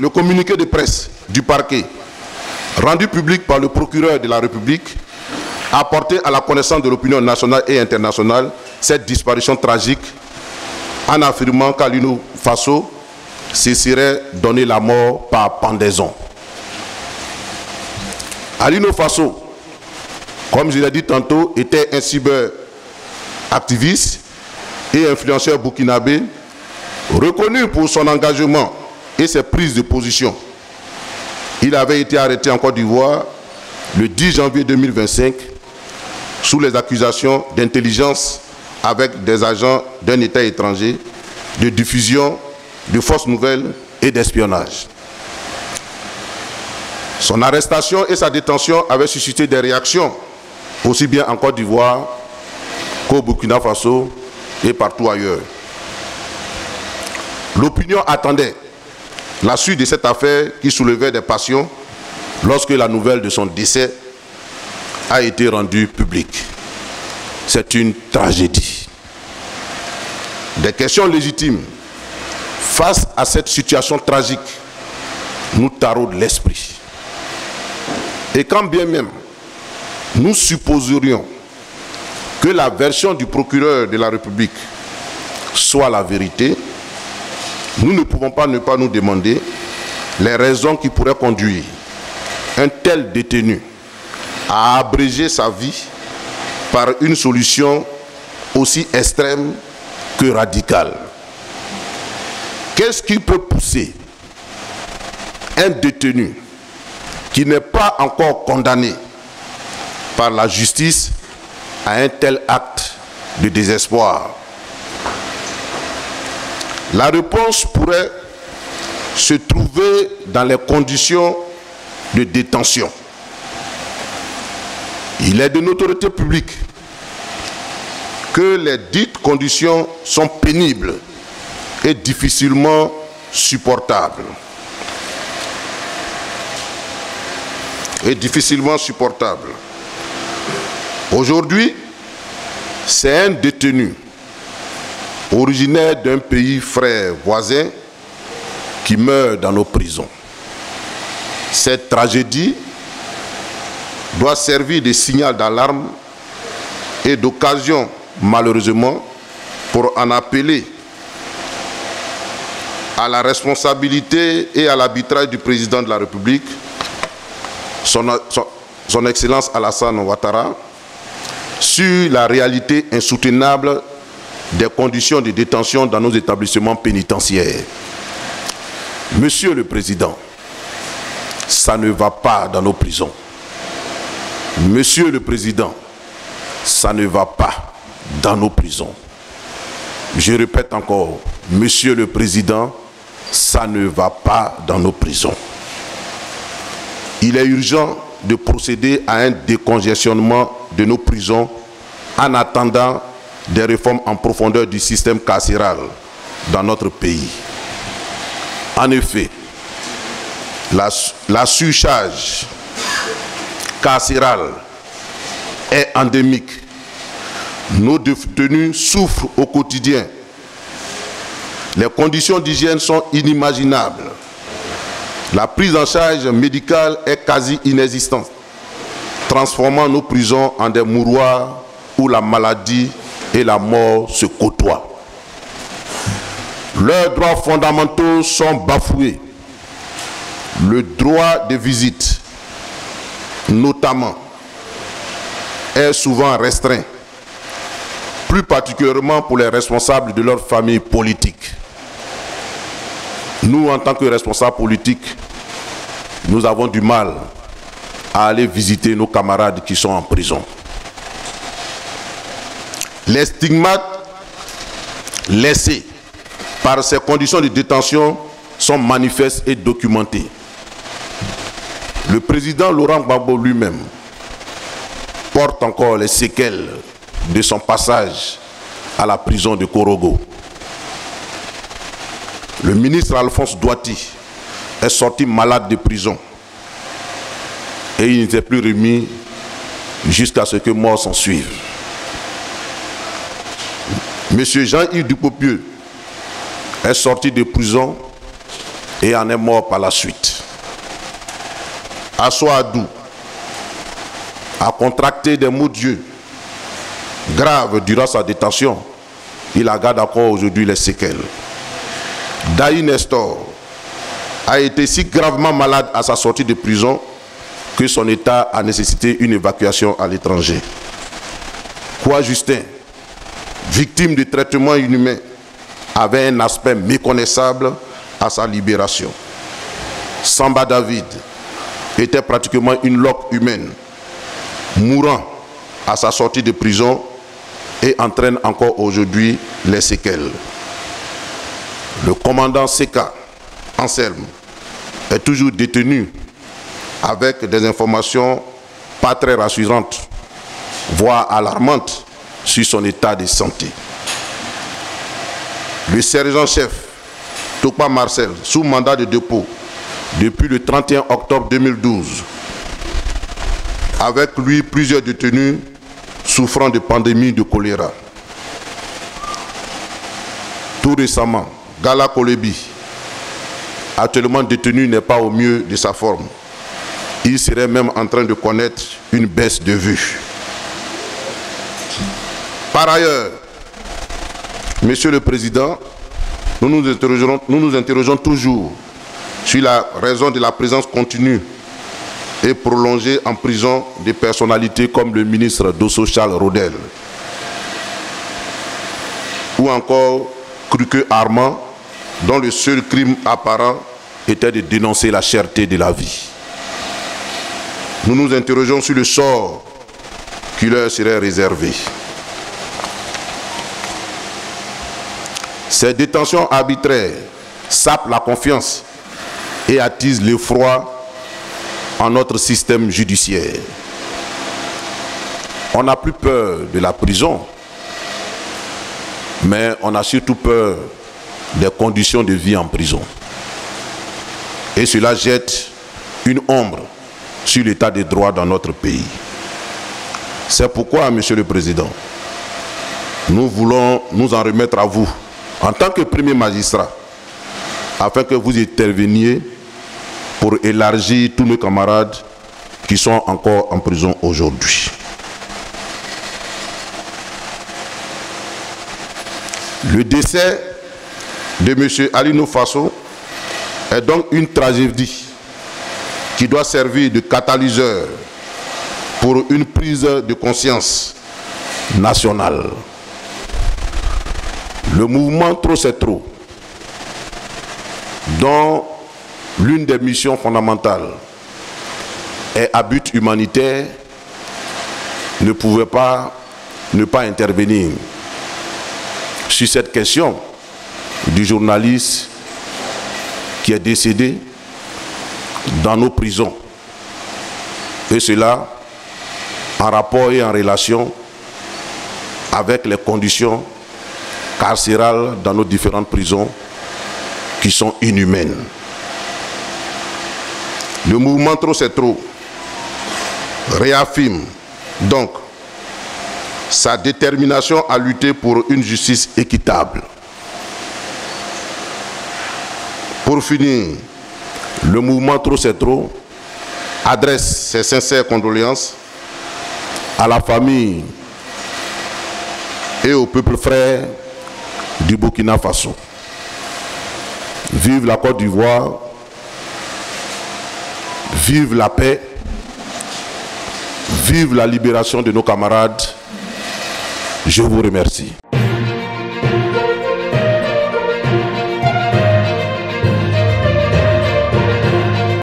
Le communiqué de presse du parquet, rendu public par le procureur de la République, a porté à la connaissance de l'opinion nationale et internationale cette disparition tragique en affirmant qu'Alino Faso se serait donné la mort par pendaison. Alino Faso, comme je l'ai dit tantôt, était un cyberactiviste et influenceur burkinabé reconnu pour son engagement et ses prises de position. Il avait été arrêté en Côte d'Ivoire le 10 janvier 2025 sous les accusations d'intelligence avec des agents d'un État étranger, de diffusion de fausses nouvelles et d'espionnage. Son arrestation et sa détention avaient suscité des réactions, aussi bien en Côte d'Ivoire qu'au Burkina Faso et partout ailleurs. L'opinion attendait la suite de cette affaire qui soulevait des passions lorsque la nouvelle de son décès a été rendue publique. C'est une tragédie. Des questions légitimes face à cette situation tragique nous taraudent l'esprit. Et quand bien même nous supposerions que la version du procureur de la République soit la vérité, nous ne pouvons pas ne pas nous demander les raisons qui pourraient conduire un tel détenu à abréger sa vie par une solution aussi extrême que radicale. Qu'est-ce qui peut pousser un détenu qui n'est pas encore condamné par la justice à un tel acte de désespoir? La réponse pourrait se trouver dans les conditions de détention. Il est de notoriété publique que les dites conditions sont pénibles et difficilement supportables. Aujourd'hui, c'est un détenu originaire d'un pays frère voisin qui meurt dans nos prisons. Cette tragédie doit servir de signal d'alarme et d'occasion, malheureusement, pour en appeler à la responsabilité et à l'arbitrage du président de la République, son Excellence Alassane Ouattara, sur la réalité insoutenable des conditions de détention dans nos établissements pénitentiaires. Monsieur le Président, ça ne va pas dans nos prisons. Monsieur le Président, ça ne va pas dans nos prisons. Je répète encore, Monsieur le Président, ça ne va pas dans nos prisons. Il est urgent de procéder à un décongestionnement de nos prisons en attendant des réformes en profondeur du système carcéral dans notre pays. En effet, la surcharge carcérale est endémique. Nos détenus souffrent au quotidien. Les conditions d'hygiène sont inimaginables. La prise en charge médicale est quasi inexistante, transformant nos prisons en des mouroirs où la maladie et la mort se côtoient. Leurs droits fondamentaux sont bafoués. Le droit de visite, notamment, est souvent restreint, plus particulièrement pour les responsables de leur famille politique. Nous, en tant que responsables politiques, nous avons du mal à aller visiter nos camarades qui sont en prison. Les stigmates laissés par ces conditions de détention sont manifestes et documentés. Le président Laurent Gbagbo lui-même porte encore les séquelles de son passage à la prison de Korogo. Le ministre Alphonse Douati est sorti malade de prison et il n'était plus remis jusqu'à ce que mort s'en suive. Monsieur Jean-Yves Dupopieux est sorti de prison et en est mort par la suite. Asso Adou a contracté des maux d'yeux graves durant sa détention. Il en garde encore aujourd'hui les séquelles. Daï Nestor a été si gravement malade à sa sortie de prison que son état a nécessité une évacuation à l'étranger. Kwa Justin, victime de traitements inhumains, avait un aspect méconnaissable à sa libération. Samba David était pratiquement une loque humaine, mourant à sa sortie de prison et entraîne encore aujourd'hui les séquelles. Le commandant Seka Anselme est toujours détenu avec des informations pas très rassurantes, voire alarmantes sur son état de santé. Le sergent-chef Tokpa Marcel, sous mandat de dépôt depuis le 31 octobre 2012, avec lui plusieurs détenus souffrant de pandémie de choléra. Tout récemment, Gala Kolebi, actuellement détenu, n'est pas au mieux de sa forme. Il serait même en train de connaître une baisse de vue. Par ailleurs, Monsieur le Président, nous nous interrogeons toujours sur la raison de la présence continue et prolongée en prison de personnalités comme le ministre Dosso Charles Rodel ou encore Kruke Armand, dont le seul crime apparent était de dénoncer la cherté de la vie. Nous nous interrogeons sur le sort qui leur serait réservé. Ces détentions arbitraires sapent la confiance et attisent l'effroi en notre système judiciaire. On n'a plus peur de la prison, mais on a surtout peur des conditions de vie en prison. Et cela jette une ombre sur l'état des droits dans notre pays. C'est pourquoi, Monsieur le Président, nous voulons nous en remettre à vous, en tant que premier magistrat, afin que vous interveniez pour élargir tous nos camarades qui sont encore en prison aujourd'hui. Le décès de M. Alino Faso est donc une tragédie qui doit servir de catalyseur pour une prise de conscience nationale. Le mouvement Trop c'est trop, dont l'une des missions fondamentales est à but humanitaire, ne pouvait pas ne pas intervenir sur cette question du journaliste qui est décédé dans nos prisons. Et cela en rapport et en relation avec les conditions carcérales dans nos différentes prisons qui sont inhumaines. Le mouvement Trop c'est trop réaffirme donc sa détermination à lutter pour une justice équitable. Pour finir, le mouvement Trop c'est trop adresse ses sincères condoléances à la famille et au peuple frère du Burkina Faso. Vive la Côte d'Ivoire, vive la paix, vive la libération de nos camarades. Je vous remercie.